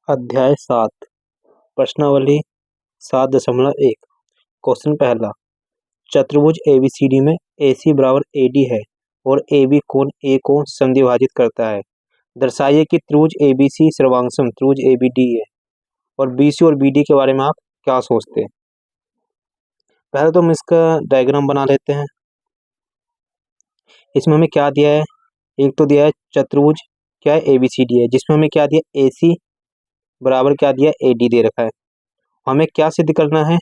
अध्याय 7 प्रश्नावली 7.1 क्वेश्चन पहला। चतुर्भुज एबीसीडी में AC बराबर AD है और AB कोण A को समद्विभाजित करता है। दर्शाइए कि त्रिभुज ABC सर्वांगसम त्रिभुज ABD है और BC और BD के बारे में आप क्या सोचते हैं। पहले तो हम इसका डायग्राम बना लेते हैं। इसमें हमें क्या दिया है, एक तो दिया है चतुर्भुज क्या है ABCD है, जिसमें हमें क्या दिया AC बराबर क्या दिया AD दे रखा है। हमें क्या सिद्ध करना है,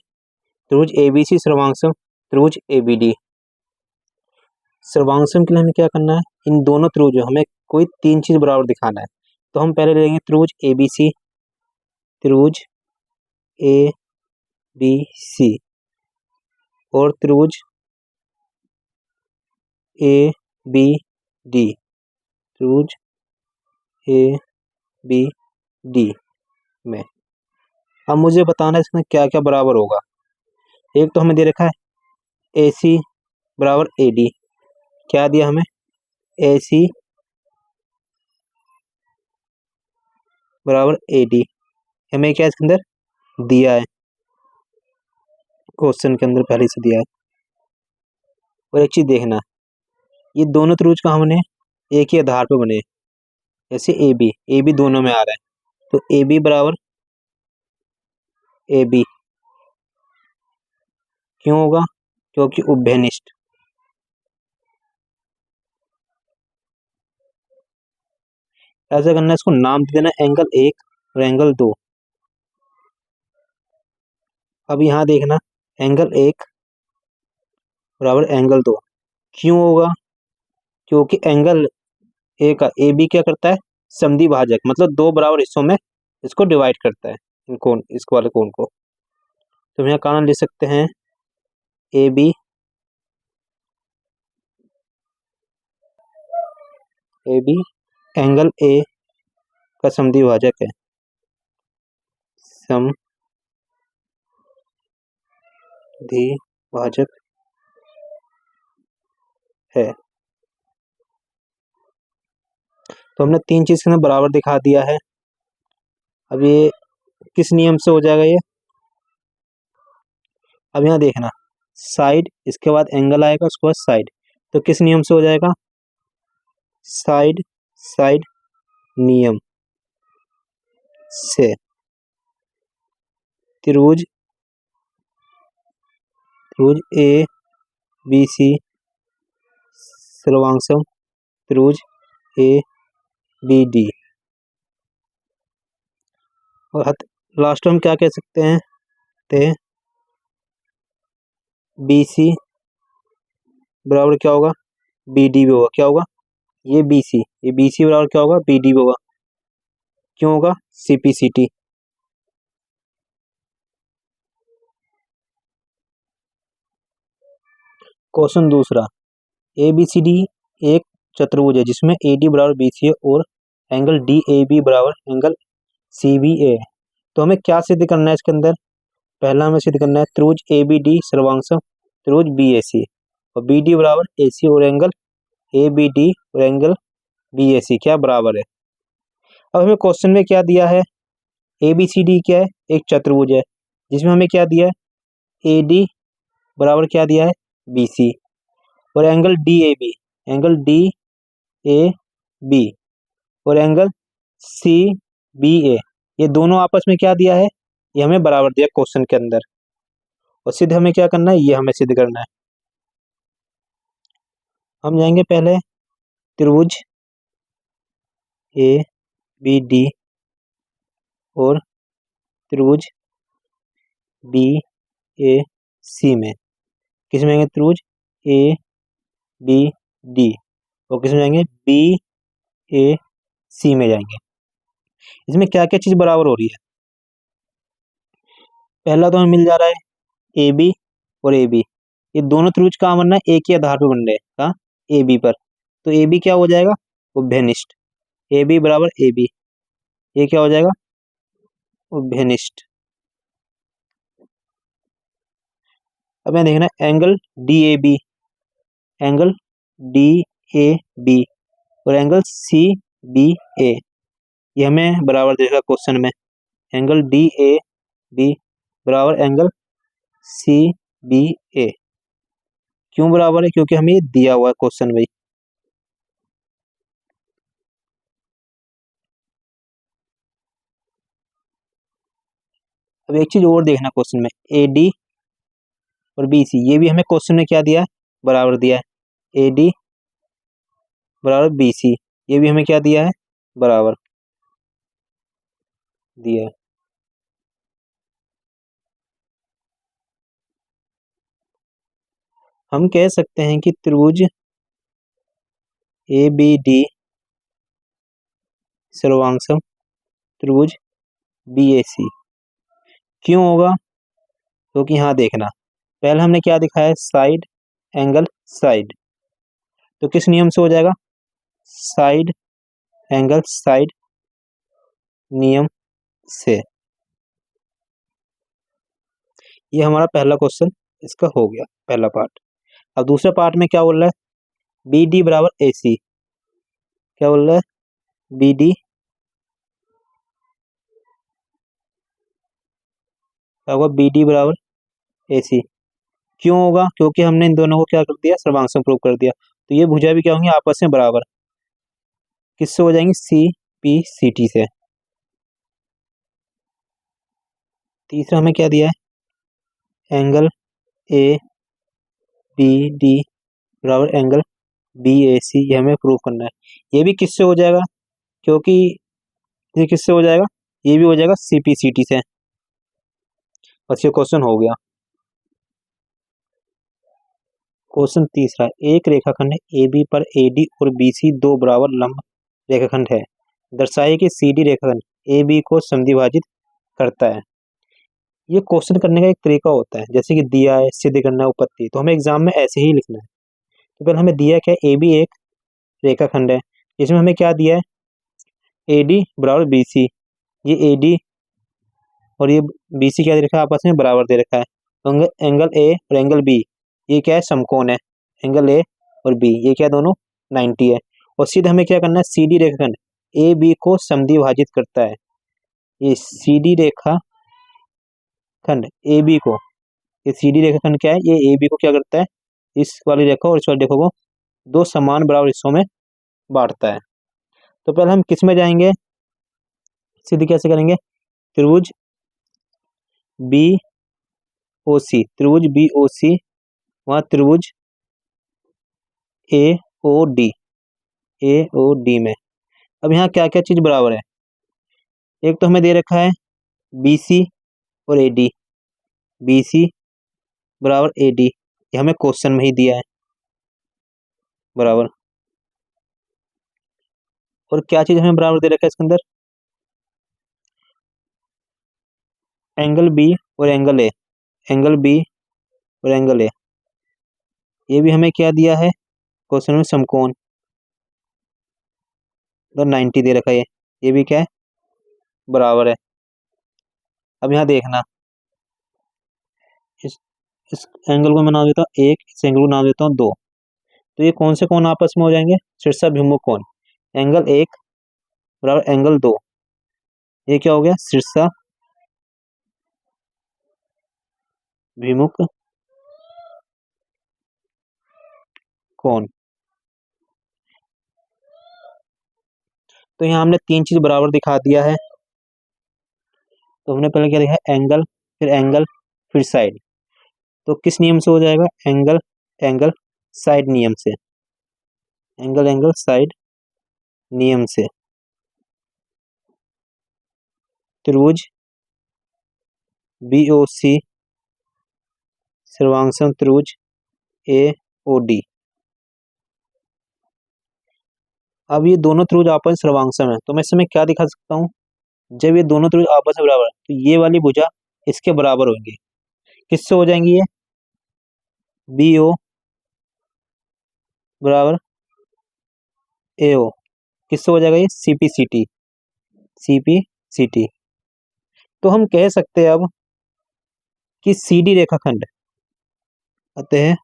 त्रिभुज ABC सर्वांगसम त्रिभुज ABD। सर्वांगसम के लिए हमें क्या करना है, इन दोनों त्रिभुजों हमें कोई तीन चीज बराबर दिखाना है। तो हम पहले लेंगे त्रिभुज ABC, त्रिभुज ABC और त्रिभुज ABD, त्रिभुज ABD में अब मुझे बताना है इसमें क्या क्या बराबर होगा। एक तो हमें दे रखा है AC बराबर AD, क्या दिया हमें AC बराबर AD, हमें क्या इसके अंदर दिया है, क्वेश्चन के अंदर पहले से दिया है। और एक चीज देखना, ये दोनों त्रिभुज का हमने एक ही आधार पे बने, जैसे AB दोनों में आ रहा है, तो AB बराबर AB क्यों होगा, क्योंकि उभयनिष्ठ। ऐसा करना है, इसको नाम दे देना एंगल 1 और एंगल 2। अब यहां देखना एंगल 1 बराबर एंगल 2 क्यों होगा, क्योंकि एंगल ए का AB क्या करता है, समद्विभाजक, मतलब दो बराबर हिस्सों में इसको डिवाइड करता है, इन कोण, इस वाले कोण को। तो यहाँ कारण लिख सकते हैं AB एंगल A का समद्विभाजक है, समद्विभाजक है। तो हमने तीन चीज के बराबर दिखा दिया है। अब ये किस नियम से हो जाएगा ये, अब यहाँ देखना साइड, इसके बाद एंगल आएगा, उसके बाद साइड, तो किस नियम से हो जाएगा, साइड साइड नियम से। त्रिभुज ABC सर्वांगसम त्रिभुज ABD। और लास्ट में हम क्या कह सकते हैं, BC बराबर क्या होगा, BD भी होगा, क्या होगा, ये BC बराबर क्या होगा, BD भी होगा, क्यों होगा, CPCT। क्वेश्चन दूसरा, ABCD एक चतुर्भुज है जिसमें AD बराबर BC है और एंगल DAB बराबर एंगल CBA है। तो हमें क्या सिद्ध करना है इसके अंदर, पहला हमें सिद्ध करना है त्रिभुज ABD सर्वांगसम त्रिभुज BAC और BD बराबर AC और एंगल ABD और एंगल BAC क्या बराबर है। अब हमें क्वेश्चन में क्या दिया है, ABCD क्या है, एक चतुर्भुज है जिसमें हमें क्या दिया है, AD बराबर क्या दिया है, BC और एंगल DAB और एंगल CBA, ये दोनों आपस में क्या दिया है, ये हमें बराबर दिया क्वेश्चन के अंदर। और सिद्ध हमें क्या करना है, ये हमें सिद्ध करना है। हम जाएंगे पहले त्रिभुज ABD और त्रिभुज BAC में, किस में जाएंगे, त्रिभुज ABD और किस में जाएंगे, BAC में जाएंगे। इसमें क्या क्या चीज बराबर हो रही है, पहला तो हमें मिल जा रहा है AB और AB, ये दोनों त्रिभुज कहाँ बन रहा है, एक ही आधार पर बन रहे हैं, कहाँ, AB पर। तो AB क्या हो जाएगा, उभयनिष्ठ, AB बराबर AB, ये क्या हो जाएगा, उभयनिष्ठ। अब मैं देखना एंगल DAB और एंगल CBA, ये हमें बराबर देगा क्वेश्चन में। एंगल DAB बराबर एंगल CBA। क्यों बराबर है? क्योंकि हमें ये दिया हुआ है क्वेश्चन भाई। अब एक चीज और देखना क्वेश्चन में, AD और BC ये भी हमें क्वेश्चन में क्या दिया है? बराबर दिया है। AD बराबर BC ये भी हमें क्या दिया है? बराबर दिया है। हम कह सकते हैं कि त्रिभुज ABD सर्वांगसम त्रिभुज BAC। क्यों होगा? क्योंकि यहाँ देखना, पहले हमने क्या दिखाया है? Side angle side. तो किस नियम से हो जाएगा? साइड एंगल साइड नियम से। ये हमारा पहला क्वेश्चन इसका हो गया, पहला पार्ट। अब दूसरे पार्ट में क्या बोल रहा है? BD बराबर AC। क्या बोल रहा है? BD क्या होगा? BD बराबर AC। क्यों होगा? क्योंकि हमने इन दोनों को क्या कर दिया? सर्वांगसम प्रूव कर दिया। तो ये भुजा भी क्या होंगी? आपस में बराबर। किससे हो जाएंगी? CPCT से। तीसरा हमें क्या दिया है? एंगल ABD बराबर एंगल BAC। ये हमें प्रूव करना है। ये भी किससे हो जाएगा? क्योंकि ये किससे हो जाएगा? ये भी हो जाएगा CPCT से। बस ये क्वेश्चन हो गया। क्वेश्चन तीसरा, एक रेखाखंड AB पर AD और BC दो बराबर लंब रेखाखंड है। दर्शाइए कि CD रेखाखंड AB को समद्विभाजित करता है। ये क्वेश्चन करने का एक तरीका होता है, जैसे कि दिया है, सिद्ध करना है, उपपत्ति। तो हमें एग्जाम में ऐसे ही लिखना है। तो पहले हमें दिया क्या है? AB एक रेखाखंड है, इसमें हमें क्या दिया है? AD बराबर BC। ये AD और ये BC क्या दे रखा है? आपस में बराबर दे रखा है। तो एंगल A और एंगल B ये क्या है? समकोण है। एंगल A और B ये क्या दोनों? 90 है। और सीधे हमें क्या करना है? CD रेखाखंड AB को समद्विभाजित करता है। ये CD रेखाखंड AB को, ये CD रेखाखंड क्या है? ये AB को क्या करता है? इस वाली रेखा और इस वाली रेखा को दो समान बराबर हिस्सों में बांटता है। तो पहले हम किस में जाएंगे? सीधी कैसे करेंगे? त्रिभुज BOC, त्रिभुज BOC, वहां त्रिभुज AOD, AOD में। अब यहाँ क्या क्या चीज बराबर है? एक तो हमें दे रखा है BC और AD, BC बराबर AD, ये हमें क्वेश्चन में ही दिया है बराबर। और क्या चीज हमें बराबर दे रखा है इसके अंदर? एंगल B और एंगल A, एंगल B और एंगल A ये भी हमें क्या दिया है क्वेश्चन में? समकोण। तो 90 दे रखा है, ये भी क्या है? बराबर है। अब यहाँ देखना, इस इस एंगल को मैं नाम देता हूँ 1, इस एंगल को नाम देता हूँ 2। तो ये कौन से कोण आपस में हो जाएंगे? शीर्षाभिमुख कोण। एंगल 1 बराबर एंगल 2, ये क्या हो गया? शीर्षाभिमुख कोण। तो यहाँ हमने तीन चीज बराबर दिखा दिया है। तो हमने पहले क्या देखा? एंगल, फिर एंगल, फिर साइड। तो किस नियम से हो जाएगा? एंगल एंगल साइड नियम से। एंगल एंगल साइड नियम से त्रिभुज BOC सर्वांगसम त्रिभुज AOD। अब ये दोनों त्रिभुज आपस में सर्वांगसम है, तो मैं इसमें क्या दिखा सकता हूँ? जब ये दोनों त्रिभुज आपस में बराबर है, तो ये वाली भुजा इसके बराबर होंगी। किससे हो जाएंगी ये? BO बराबर AO। किससे हो जाएगा ये? CPCT, CPCT। तो हम कह सकते हैं अब कि CD रेखाखंड, अतः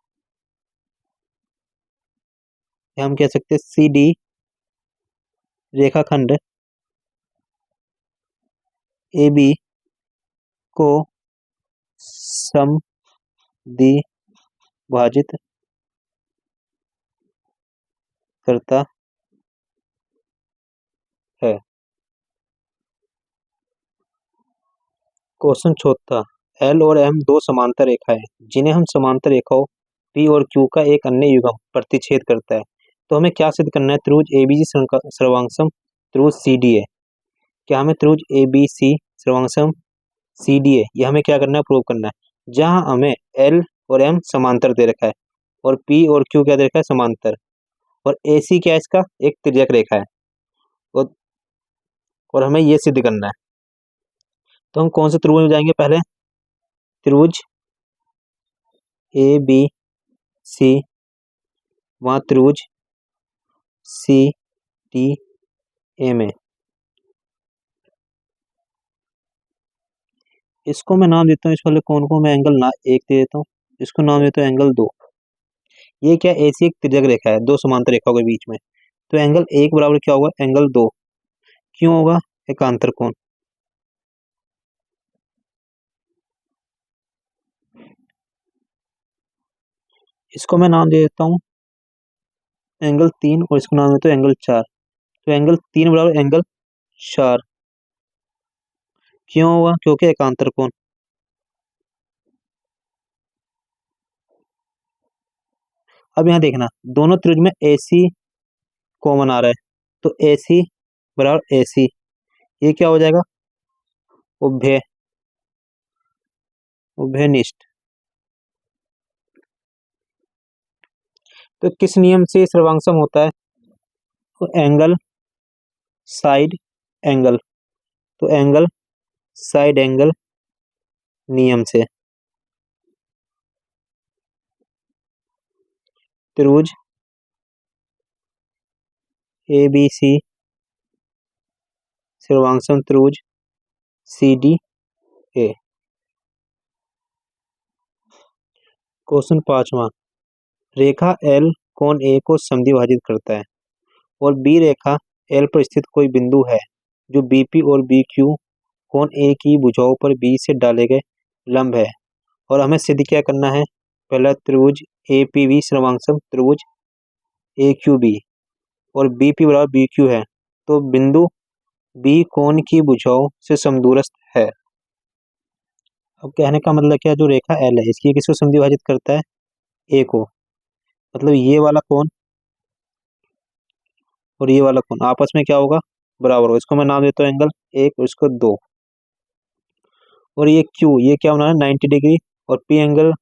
हम कह सकते हैं CD रेखाखंड ए बी को समद्विभाजित करता है। क्वेश्चन चौथा, एल और एम दो समांतर रेखाएं जिन्हें हम समांतर रेखाओं पी और क्यू का एक अन्य युग्म प्रतिच्छेद करता है। तो हमें क्या सिद्ध करना है? त्रिभुज एबीसी सर्वांगसम त्रिभुज सीडीए। क्या हमें त्रिभुज एबीसी सर्वांगसम सीडीए ये हमें क्या करना है? प्रूव करना है। जहां हमें एल और एम समांतर दे रखा है और पी और क्यू क्या दे रखा है? समांतर। और एसी क्या है? इसका एक तिर्यक रेखा है। और हमें ये सिद्ध करना है। तो हम कौन से त्रिभुज में जाएंगे? पहले त्रिभुज ए बी सी, वहां त्रिभुज सी टी ए में, इसको मैं नाम देता हूँ, इस वाले कौन को मैं एंगल ना एक दे देता हूँ, इसको नाम देता हूँ एंगल 2। ये क्या? ऐसी एक तिर्यक रेखा है दो समांतर रेखाओं के बीच में। तो एंगल 1 बराबर क्या होगा? एंगल 2। क्यों होगा? एकांतर कोण। इसको मैं नाम दे देता हूँ एंगल 3 और इसको नाम देता हूँ एंगल 4। तो एंगल 3 बराबर एंगल 4। क्यों होगा? क्योंकि एकांतर कोण। अब यहाँ देखना, दोनों त्रिभुज में AC कॉमन आ रहा है, तो AC बराबर AC, ये क्या हो जाएगा? उभय उभयनिष्ठ। तो किस नियम से सर्वांगसम होता है? तो एंगल साइड एंगल, तो एंगल साइड एंगल नियम से। त्रिभुज ए बी सी सर्वांगसम त्रिभुज सी डी ए। क्वेश्चन 5वां, रेखा एल कोण ए को समद्विभाजित करता है और बी रेखा एल पर स्थित कोई बिंदु है जो बीपी और बी क्यू कोण ए की भुजाओं पर बी से डाले गए लंब है। और हमें सिद्ध क्या करना है? पहला त्रिभुज ए पी बी सर्वांगसम त्रिभुज ए क्यू बी और बी पी बराबर बी क्यू है, तो बिंदु बी कोण की भुजाओं से समदूरस्थ है। अब कहने का मतलब क्या? जो रेखा एल है इसकी किसको समद्विभाजित करता है? ए को। मतलब ये वाला कोण और ये वाला कोण आपस में क्या होगा? बराबर होगा। इसको मैं नाम देता हूँ एंगल 1 और इसको 2। और ये क्यू ये क्या बना रहा है? 90 डिग्री। और पी एंगल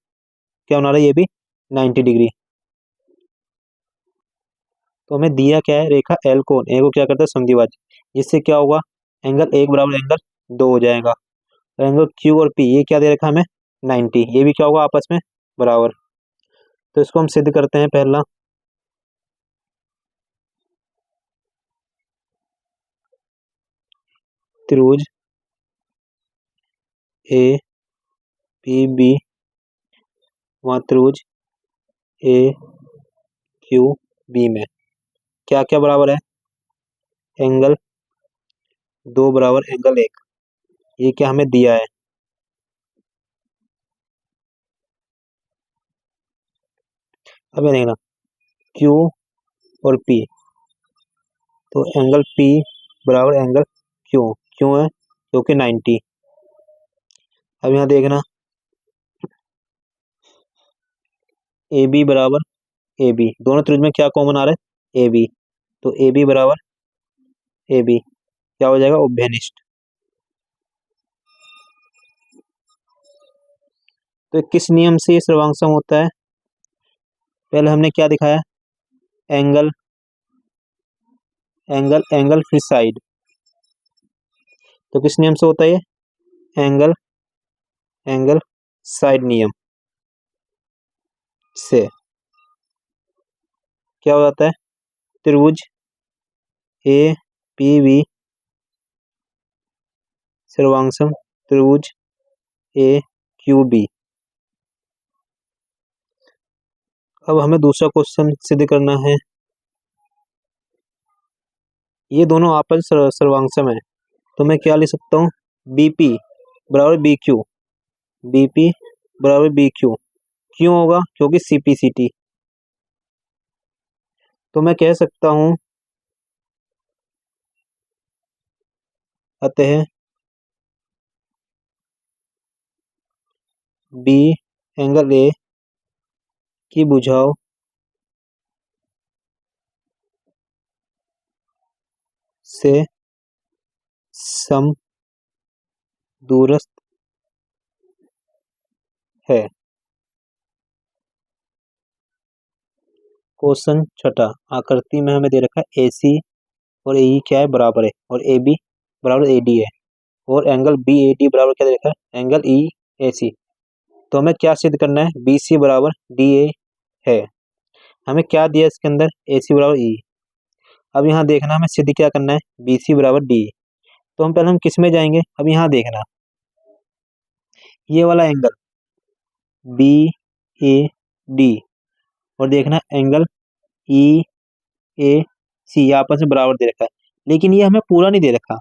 क्या बना रहा है? ये भी 90 डिग्री। तो हमें दिया क्या है? रेखा एल कोण ए को क्या करता है? समद्विभाजित। इससे क्या होगा? एंगल 1 बराबर एंगल 2 हो जाएगा। और एंगल क्यू और पी ये क्या दे रखा है हमें? 90। ये भी क्या होगा? आपस में बराबर। तो इसको हम सिद्ध करते हैं। पहला त्रिभुज ए पी बी वहाँ त्रिभुज ए क्यू बी में क्या क्या बराबर है? एंगल 2 बराबर एंगल 1। ये क्या हमें दिया है? अब ये देखना, क्यू और पी, तो एंगल पी बराबर एंगल क्यू। क्यों है? क्योंकि 90। अब यहाँ देखना, ए बी बराबर ए बी, दोनों त्रिभुज में क्या कॉमन आ रहा है? A B. तो ए बी बराबर ए बी क्या हो जाएगा? उभयनिष्ठ। तो किस नियम से ये सर्वांगसम होता है? पहले हमने क्या दिखाया? एंगल एंगल एंगल फिर साइड। तो किस नियम से होता है ये? एंगल एंगल साइड नियम से क्या हो जाता है? त्रिभुज ए पी बी सर्वांगसम त्रिभुज ए क्यू बी। अब हमें दूसरा क्वेश्चन सिद्ध करना है। ये दोनों आपस सर्वांगसम है, तो मैं क्या लिख सकता हूँ? बी पी बराबर बी क्यू, बी पी बराबर बी क्यू। क्यों होगा? क्योंकि सी पी सी टी। तो मैं कह सकता हूं अतः बी एंगल ए की भुजाओं से समदूरस्थ है। क्वेश्चन छठा, आकृति में हमें दे रखा है ए सी और ए क्या है? बराबर है, और ए बी बराबर ए डी है, और एंगल बी ए डी बराबर क्या दे रखा है? एंगल ई ए सी। तो हमें क्या सिद्ध करना है? बी सी बराबर डी ए है। हमें क्या दिया इसके अंदर? ए सी बराबर ई। अब यहाँ देखना हमें सिद्ध क्या करना है? बी सी बराबर डी। तो हम किस में जाएंगे? अब यहाँ देखना ये वाला एंगल बी ए डी, और देखना एंगल ई ए सी आपस में बराबर दे रखा है, लेकिन ये हमें पूरा नहीं दे रखा।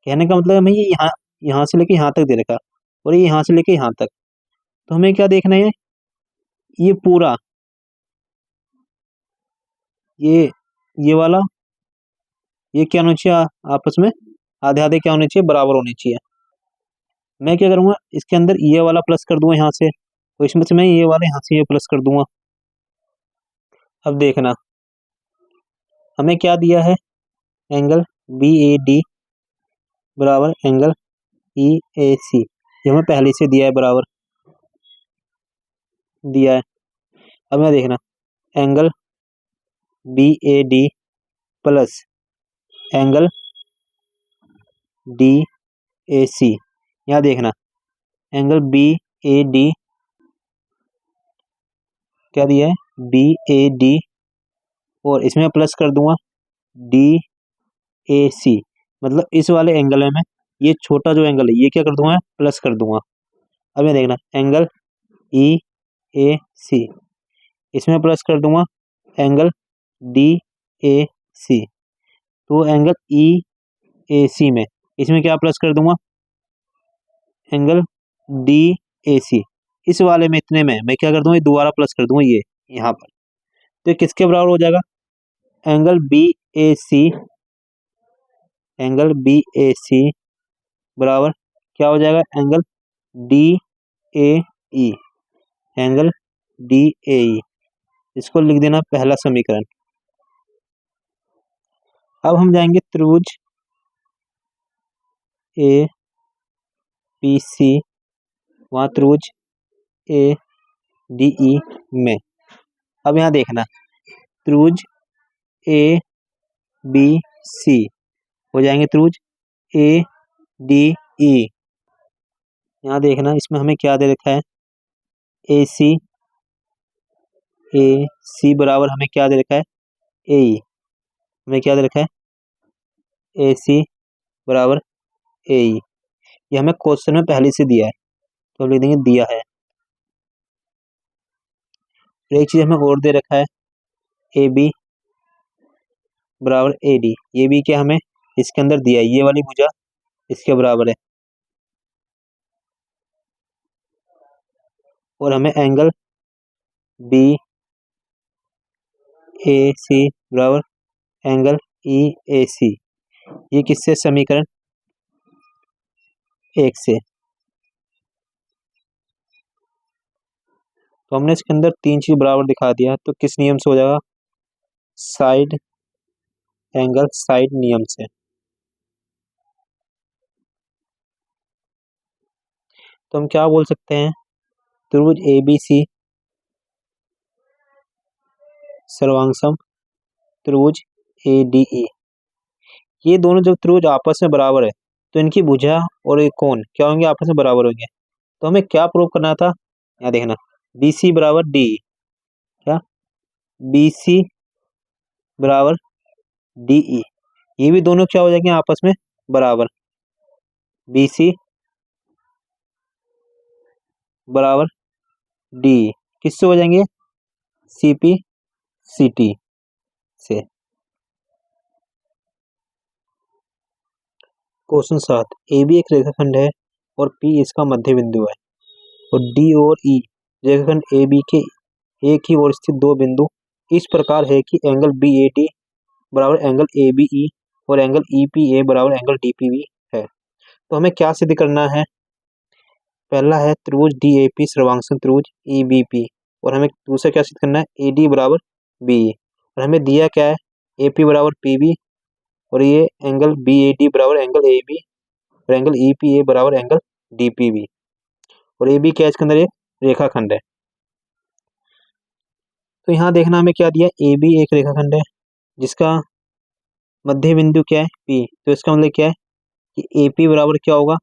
कहने का मतलब हमें ये यहाँ यहाँ से लेके यहाँ तक दे रखा, और ये यहाँ से लेके यहाँ तक। तो हमें क्या देखना है? ये पूरा ये ये वाला ये क्या होना चाहिए? आपस में आधे आधे क्या होने चाहिए? बराबर होने चाहिए। मैं क्या करूंगा? इसके अंदर ये वाला प्लस कर दूंगा यहाँ से, तो इसमें से मैं ये वाला यहाँ से ये प्लस कर दूंगा। अब देखना हमें क्या दिया है? एंगल बी ए डी बराबर एंगल ई ए सी, ये हमें पहले से दिया है, बराबर दिया है। अब मैं देखना angle B A D plus angle D A C. यहाँ देखना एंगल बी ए डी क्या दिया है? बी ए डी, और इसमें प्लस कर दूंगा डी ए सी, मतलब इस वाले एंगल में ये छोटा जो एंगल है ये क्या कर दूंगा? प्लस कर दूंगा। अब मैं देखना एंगल ई ए सी, इसमें प्लस कर दूंगा एंगल डी ए सी। तो एंगल ई ए सी में इसमें क्या प्लस कर दूंगा? एंगल डी ए सी। इस वाले में इतने में मैं क्या कर दूंगा? दोबारा प्लस कर दूंगा ये यहाँ पर। तो ये किसके बराबर हो जाएगा? Angle B A C, angle B A C बराबर क्या हो जाएगा? Angle D A E, angle D A E. इसको लिख देना पहला समीकरण। अब हम जाएंगे त्रिभुज ए पी सी, वहाँ त्रिभुज ए डी ई में। अब यहाँ देखना त्रिभुज ए बी सी हो जाएंगे त्रिभुज ए डी ई। यहाँ देखना इसमें हमें क्या दे रखा है? ए सी बराबर हमें क्या दे रखा है? ए ई। हमें क्या दे रखा है? ए सी बराबर ए ई। ये हमें क्वेश्चन में पहले से दिया है, तो लिख देंगे दिया है। एक चीज हमें और दे रखा है ए बी बराबर ए डी। ये भी क्या हमें इसके अंदर दिया है? ये वाली भुजा इसके बराबर है, और हमें एंगल बी ए सी बराबर एंगल ई ए सी। ये किससे? समीकरण एक से। तो हमने इसके अंदर तीन चीज बराबर दिखा दिया, तो किस नियम से हो जाएगा? साइड एंगल साइड नियम से। तो हम क्या बोल सकते हैं? त्रिभुज ए बी सी सर्वांगसम त्रिभुज ए डी ई, ये दोनों जब त्रिभुज आपस में बराबर है तो इनकी भुजा और एक कोण क्या होंगे? आपस में बराबर होंगे। तो हमें क्या प्रूव करना था? यहाँ देखना बी सी बराबर डी, क्या बी सी बराबर डी ई, ये भी दोनों क्या हो जाएंगे? आपस में बराबर। बी सी बराबर डी किससे हो जाएंगे? सी पी सी टी से। क्वेश्चन 7, ए बी एक रेखाखंड है और पी इसका मध्य बिंदु है और डी और ई रेखाखंड ए बी के एक ही ओर स्थित दो बिंदु इस प्रकार है कि एंगल बी ए डी बराबर एंगल ए बी ई और एंगल ई पी ए बराबर एंगल डी पी बी है। तो हमें क्या सिद्ध करना है? पहला है त्रिभुज डी ए पी सर्वांगसम त्रिभुज ई बी पी, और हमें दूसरा क्या सिद्ध करना है? ए डी बराबर बी ई, और हमें दिया क्या है? ए पी बराबर पी बी, और ये एंगल बी ए डी बराबर एंगल ए बी और एंगल ई पी ए बराबर एंगल डी पी बी, और ए बी क्या है? इसके अंदर एक रेखाखंड है। तो यहाँ देखना हमें क्या दिया? ए बी एक रेखाखंड है जिसका मध्य बिंदु क्या है? पी। तो इसका मतलब क्या है कि ए पी बराबर क्या होगा?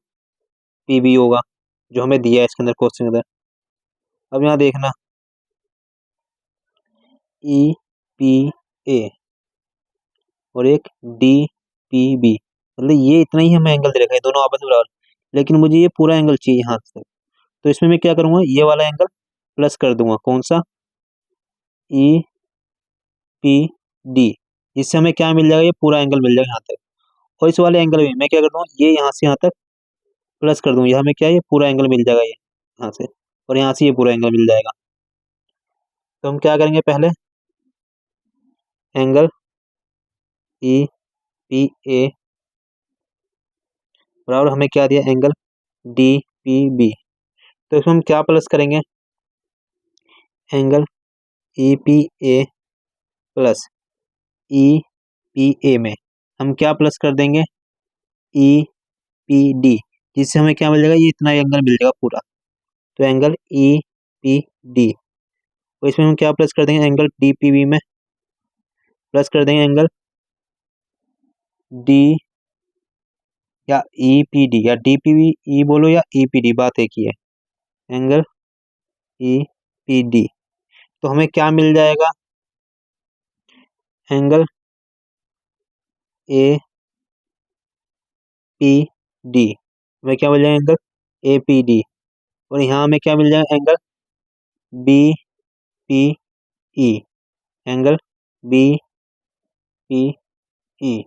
पी बी होगा, जो हमें दिया है इसके अंदर क्वेश्चन के अंदर। अब यहाँ देखना ई पी ए और एक डी पी बी, मतलब ये इतना ही हमें एंगल दे रखा है, दोनों आपस में बराबर, लेकिन मुझे ये पूरा एंगल चाहिए यहाँ तक। तो इसमें मैं क्या करूँगा? ये वाला एंगल प्लस कर दूंगा। कौन सा? ई पी डी, इससे हमें क्या मिल जाएगा? ये पूरा एंगल मिल जाएगा यहाँ तक। और इस वाले एंगल में मैं क्या कर दूँगा? ये यहाँ से यहाँ तक प्लस कर दूंगा, ये हमें क्या है? ये पूरा एंगल मिल जाएगा ये यहाँ से, और यहाँ से ये पूरा एंगल मिल जाएगा। तो हम क्या करेंगे? पहले एंगल ई पी ए बराबर हमें क्या दिया? Angle D P B. तो इसमें हम क्या प्लस करेंगे? Angle E P A plus E P A में हम क्या प्लस कर देंगे? ई पी डी, जिससे हमें क्या मिल जाएगा? ये इतना एंगल मिल जाएगा पूरा। तो एंगल ई पी डी, तो इसमें हम क्या प्लस कर देंगे? एंगल डी पी बी में प्लस कर देंगे एंगल डी या ई पी डी, या डी पी बी ई बोलो या ई पी डी, बात एक ही है। एंगल ई पी डी, तो हमें क्या मिल जाएगा? एंगल ए पी डी, हमें क्या मिल जाएगा? एंगल ए पी डी, और यहाँ हमें क्या मिल जाएगा? Angle B P E, angle B P E,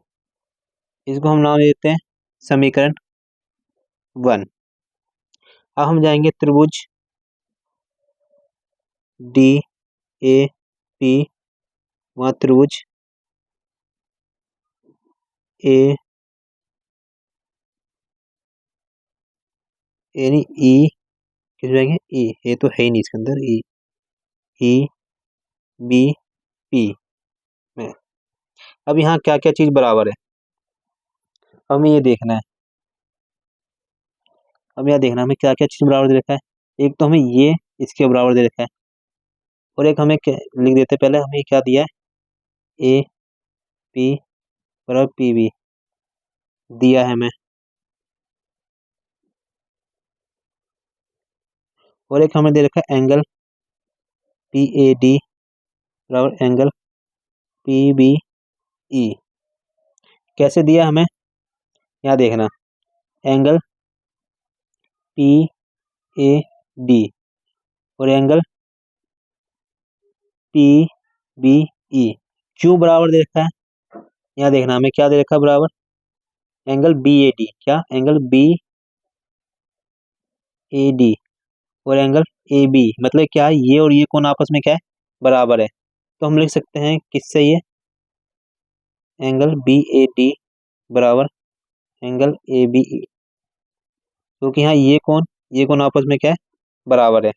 इसको हम नाम देते हैं समीकरण 1। अब हम जाएंगे त्रिभुज डी ए पी, वहाँ त्रिभुज ए यानी ई, किस जाएंगे? ई, ए तो है ही नहीं इसके अंदर, ई ई बी पी में। अब यहाँ क्या क्या चीज बराबर है, हमें ये देखना है। अब यहाँ देखना हमें क्या क्या चीज बराबर दे रखा है। एक तो हमें ये इसके बराबर दे रखा है, और एक हमें लिख देते पहले, हमें क्या दिया है? ए पी बराबर पी बी दिया है हमें, और एक हमें दे रखा है एंगल पी ए डी बराबर एंगल पी बी ई। कैसे दिया हमें? यहाँ देखना एंगल पी ए डी और एंगल पी बी ई क्यों बराबर दे रखा है? यहाँ देखना हमें क्या दे रखा है बराबर? एंगल बी ए डी, क्या? एंगल बी ए डी और एंगल ए बी, मतलब क्या है? ये और ये कौन आपस में क्या है? बराबर है। तो हम लिख सकते हैं किससे? ये एंगल बी ए डी बराबर एंगल ए बी ई, क्योंकि यहाँ ये कौन आपस में क्या है? बराबर है।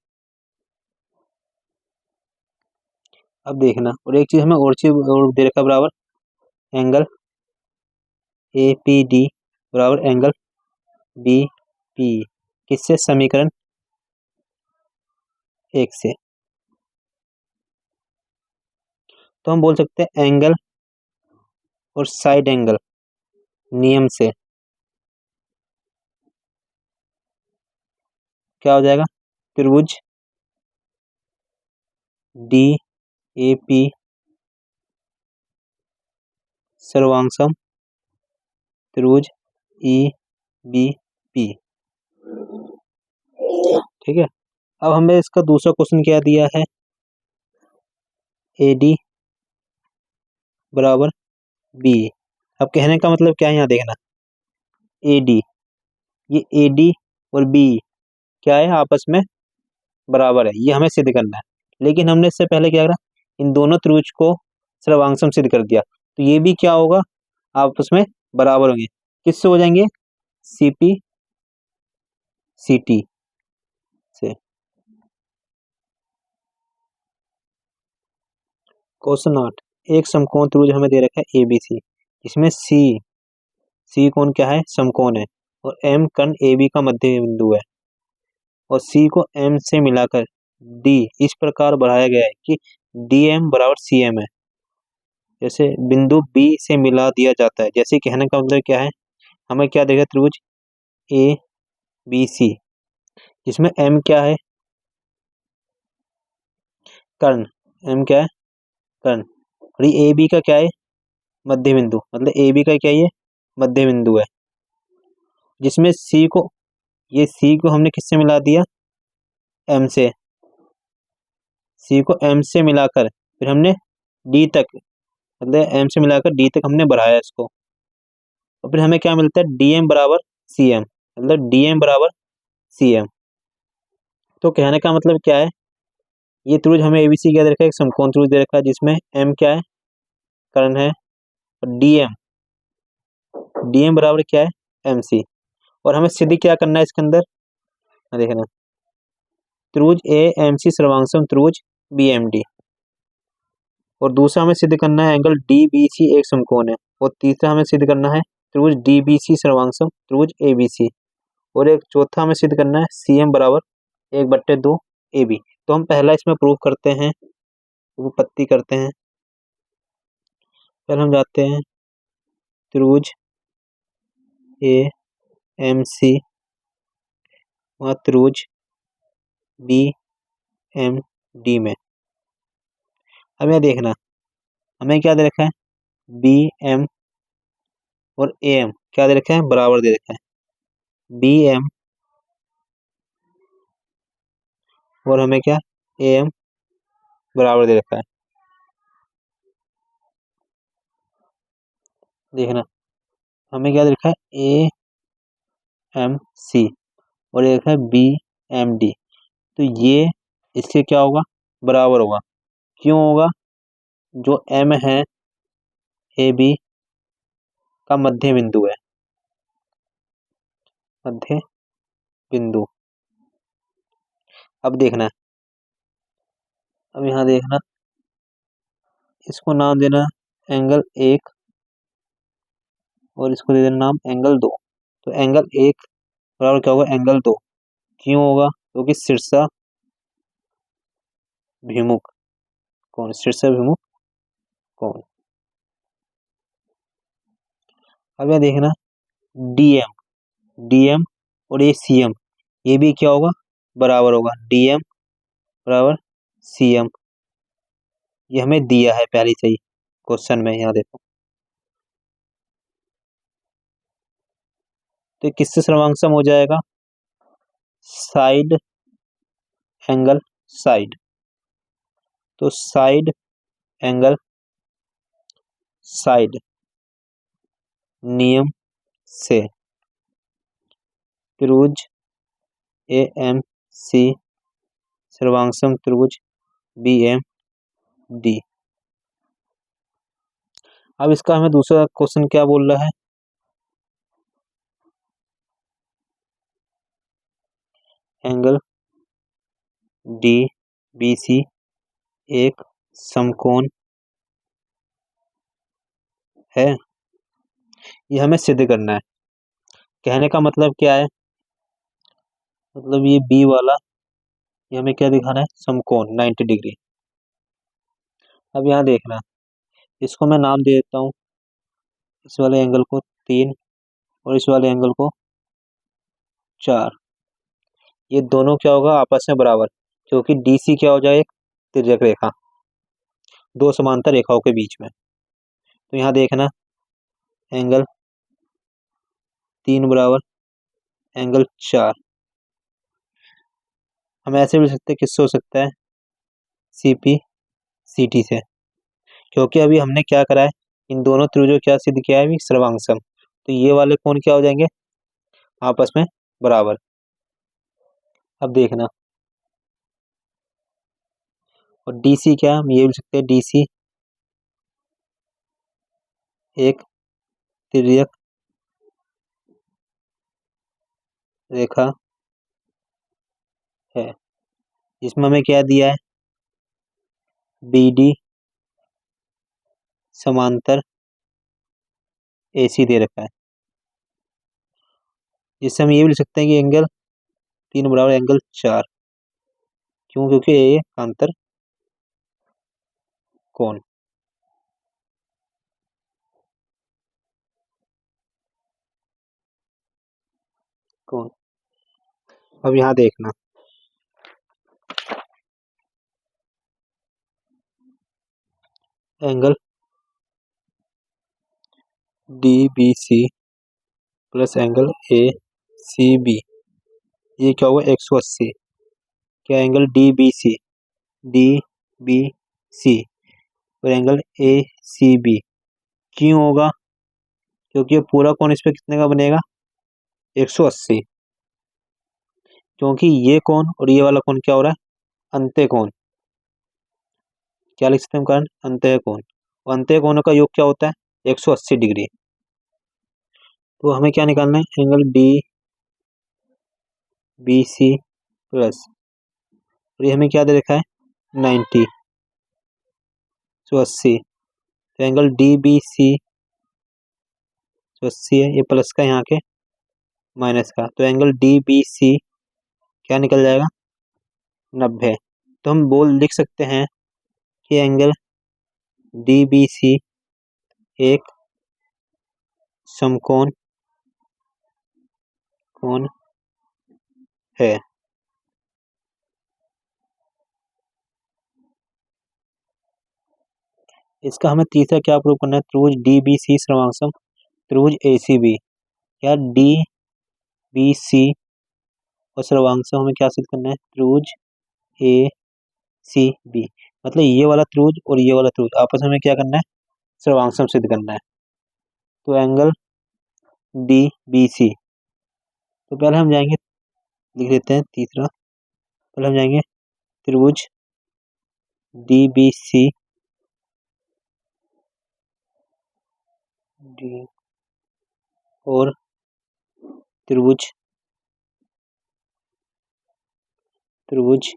अब देखना, और एक चीज हमें और चीज और दे रखा है बराबर, एंगल ए पी डी बराबर एंगल बी पी, किससे? समीकरण 1 से। तो हम बोल सकते हैं एंगल और साइड एंगल नियम से क्या हो जाएगा? त्रिभुज डी ए पी सर्वांगसम त्रिभुज ई बी पी। ठीक है। अब हमें इसका दूसरा क्वेश्चन क्या दिया है? ए डी बराबर बी। अब कहने का मतलब क्या है? यहाँ देखना ए डी, ये ए डी और बी क्या है, आपस में बराबर है, ये हमें सिद्ध करना है। लेकिन हमने इससे पहले क्या करा, इन दोनों त्रिभुज को सर्वांगसम सिद्ध कर दिया, तो ये भी क्या होगा, आपस में बराबर होंगे। किससे हो जाएंगे, सीपी सीटी से। क्वेश्चन 8, एक समकोण त्रिभुज हमें दे रखा है एबीसी, इसमें सी कोण क्या है, समकोण है, और एम कर्ण ए बी का मध्य बिंदु है, और सी को एम से मिलाकर डी इस प्रकार बढ़ाया गया है कि डी एम बराबर सी एम है। जैसे बिंदु बी से मिला दिया जाता है, जैसे कहने का मतलब क्या है, हमें क्या देखा, त्रिभुज ए बी सी, जिसमें एम क्या है, कर्ण, एम क्या है, कर्ण, और ये ए बी का क्या है, मध्य बिंदु, मतलब ए बी का क्या है, ये मध्य बिंदु है, जिसमें सी को, ये सी को हमने किससे मिला दिया, एम से, सी को एम से मिलाकर फिर हमने डी तक, मतलब एम से मिलाकर डी तक हमने बढ़ाया इसको, और फिर हमें क्या मिलता है, डी एम बराबर सी एम, मतलब डी एम बराबर सी एम। तो कहने का मतलब क्या है, ये त्रिभुज हमें एबीसी क्या दे रखा है, एक समकोण त्रिभुज दे रखा है, जिसमें एम क्या है, कर्ण है, और डी एम बराबर क्या है, एम सी। और हमें सिद्ध क्या करना है इसके अंदर, देखना, त्रिभुज ए एम सी सर्वांगसम त्रिभुज बी एम डी, और दूसरा हमें सिद्ध करना है एंगल डी बी सी एक समकोण है, और तीसरा हमें सिद्ध करना है त्रिभुज डी बी सी सर्वांगसम त्रिभुज ए बी सी, और एक चौथा हमें सिद्ध करना है सी एम बराबर 1/2 ए बी। तो हम पहला इसमें प्रूव करते हैं, उपपत्ति करते हैं। फिर हम जाते हैं त्रिभुज ए एम सी व त्रिभुज बी एम डी में। अब यह देखना, हमें क्या दे रखा है, बी एम और ए एम क्या दे रखा है, बराबर दे रखा है, बी एम और हमें क्या, ए एम बराबर दे रखा है। देखना, हमें क्या दे रखा है, ए एम सी और ये लिखा है बी एम डी, तो ये इससे क्या होगा, बराबर होगा। क्यों होगा, जो एम है ए बी का मध्य बिंदु है, मध्य बिंदु। अब देखना, अब यहाँ देखना, इसको नाम देना एंगल 1 और इसको दे देना नाम एंगल 2। तो एंगल 1 बराबर क्या होगा, एंगल 2। क्यों होगा, क्योंकि शीर्षा भिमुख कोण, शीर्षा भिमुख कोण। अब यह देखना, डीएम और ये सीएम, ये भी क्या होगा, बराबर होगा, डीएम बराबर सीएम। ये हमें दिया है पहले से ही क्वेश्चन में, यहाँ देखो। तो किससे सर्वांगसम हो जाएगा, साइड एंगल साइड। तो साइड एंगल साइड नियम से त्रिभुज ए एम सी सर्वांगसम त्रिभुज बी एम डी। अब इसका हमें दूसरा क्वेश्चन क्या बोल रहा है, एंगल डी बी सी एक समकोण है, ये हमें सिद्ध करना है। कहने का मतलब क्या है, मतलब ये बी वाला, ये हमें क्या दिखाना है, समकोण 90 डिग्री। अब यहाँ देखना, इसको मैं नाम दे देता हूँ, इस वाले एंगल को 3 और इस वाले एंगल को 4। ये दोनों क्या होगा, आपस में बराबर, क्योंकि डी सी क्या हो जाए, एक तिर्यक रेखा, दो समांतर रेखाओं के बीच में। तो यहाँ देखना, एंगल 3 बराबर एंगल 4, हम ऐसे भी सकते हैं, किससे हो सकता है, सीपी सीटी से, क्योंकि अभी हमने क्या करा है, इन दोनों त्रिभुजों क्या सिद्ध किया है, अभी सर्वांगसम। तो ये वाले कोण क्या हो जाएंगे, आपस में बराबर। अब देखना, और डी सी क्या, हम ये भी लिख सकते हैं डी सी एक तिर्यक रेखा है, इसमें हमें क्या दिया है, बी डी समांतर ए सी दे रखा है, जिससे हम ये भी लिख सकते हैं कि एंगल 3 बराबर एंगल 4। क्यों, क्योंकि ये अंतर कोण। कोण। अब यहाँ देखना, angle D B C plus angle A C B, ये क्या होगा 180। क्या, एंगल डी बी सी और एंगल ए सी बी क्यों होगा, क्योंकि ये पूरा कोण इस पे कितने का बनेगा, 180। क्योंकि ये कोण और ये वाला कोण क्या हो रहा है, अंत्य कोण। क्या लिख सकते हैं हम कारण, अंत्य कोण। और अंत्य कोणों का योग क्या होता है, 180 डिग्री। तो हमें क्या निकालना है, angle D B C plus, और ये हमें क्या दे रखा है, 90 180। तो एंगल डी बी सी 180 है, ये प्लस का यहाँ के माइनस का, तो एंगल डी बी सी क्या निकल जाएगा, 90। तो हम लिख सकते हैं कि एंगल डी बी सी एक समकोण कोण है। इसका हमें तीसरा क्या प्रूव करना है, त्रिभुज डी बी सी सर्वांगसम त्रिभुज ए सी बी। या डी बी सी और सर्वांगसम हमें क्या सिद्ध करना है, त्रिभुज ए सी बी। मतलब ये वाला त्रिभुज और ये वाला त्रिभुज आपस में हमें क्या करना है, सर्वांगसम सिद्ध करना है। तो एंगल डी बी सी, तो पहले हम जाएंगे, लिख लेते हैं तीसरा, पहले हम जाएंगे त्रिभुज डी बी सी डी और त्रिभुज त्रिभुज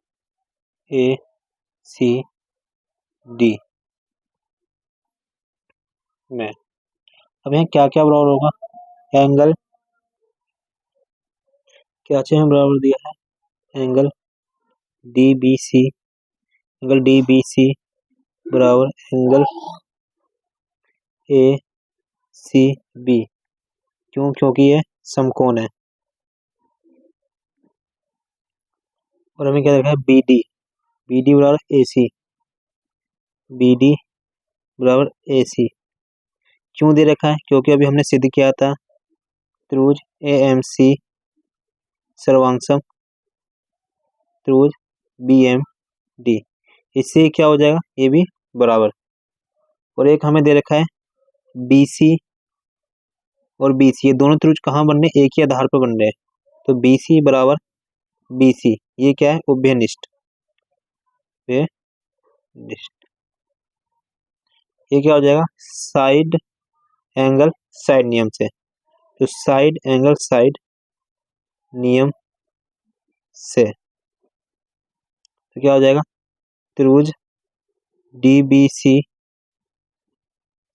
ए सी डी में। अब यहाँ क्या क्या बराबर होगा, एंगल क्या चाहिए हमें बराबर दिया है, angle D B C, angle D B C बराबर एंगल ए सी बी। क्यों, क्योंकि ये समकोण है। और हमें क्या देखा है, बी डी बराबर ए सी, बी डी बराबर ए सी क्यों दे रखा है, क्योंकि अभी हमने सिद्ध किया था त्रिभुज ए एम सी सर्वांगसम त्रिभुज बी एम डी, इससे क्या हो जाएगा, ये भी बराबर। और एक हमें दे रखा है बी सी और बी सी, ये दोनों त्रिभुज कहाँ बन रहे हैं, एक ही आधार पर बन रहे हैं। तो बी सी बराबर बी सी, ये क्या है, उभयनिष्ठ। ये क्या हो जाएगा, साइड एंगल साइड नियम से। तो साइड एंगल साइड नियम से तो क्या हो जाएगा, त्रिभुज डी बी सी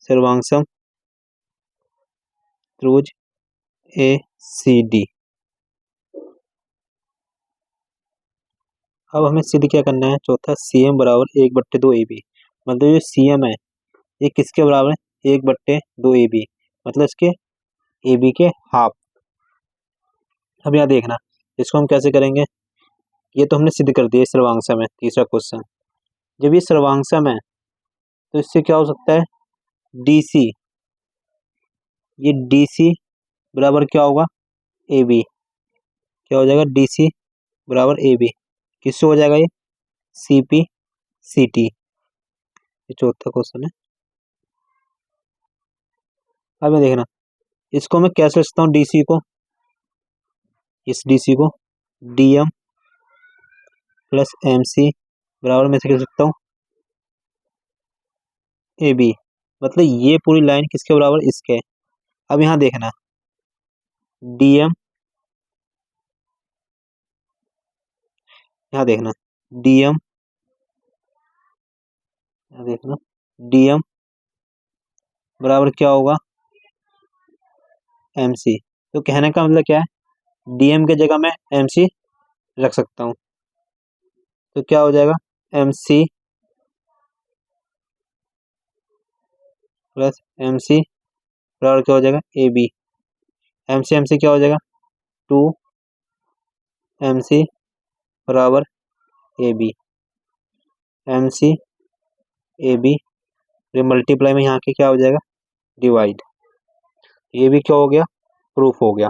सर्वांगसम त्रिभुज ए सी डी। अब हमें सिद्ध क्या करना है, चौथा, सी एम बराबर 1/2 ए बी। मतलब जो सी एम है ये किसके बराबर है, 1/2 ए बी, मतलब इसके ए बी के हाफ। अब यहाँ देखना, इसको हम कैसे करेंगे, ये तो हमने सिद्ध कर दिया सर्वांगसम है, तीसरा क्वेश्चन। जब ये सर्वांगसम है तो इससे क्या हो सकता है, डी सी, ये डी सी बराबर क्या होगा, ए बी। क्या हो जाएगा, डी सी बराबर ए बी, किससे हो जाएगा, ये सी पी सी टी। ये चौथा क्वेश्चन है। अब मैं देखना, इसको मैं कैसे लिखता हूँ डी सी को, इस डी सी को D M plus M C बराबर में से लिख सकता हूँ ए बी। मतलब ये पूरी लाइन किसके बराबर, इसके। अब यहाँ देखना डी एम, यहाँ देखना डी एम, यहाँ देखना डी एम बराबर क्या होगा एम सी। तो कहने का मतलब क्या है, डी एम की जगह मैं एम सी रख सकता हूँ। तो क्या हो जाएगा M C plus M C बराबर क्या हो जाएगा ए बी। एम सी क्या हो जाएगा 2 एम सी बराबर A B. M C A B multiply में यहाँ के क्या हो जाएगा डिवाइड। ये भी क्या हो गया, प्रूफ हो गया।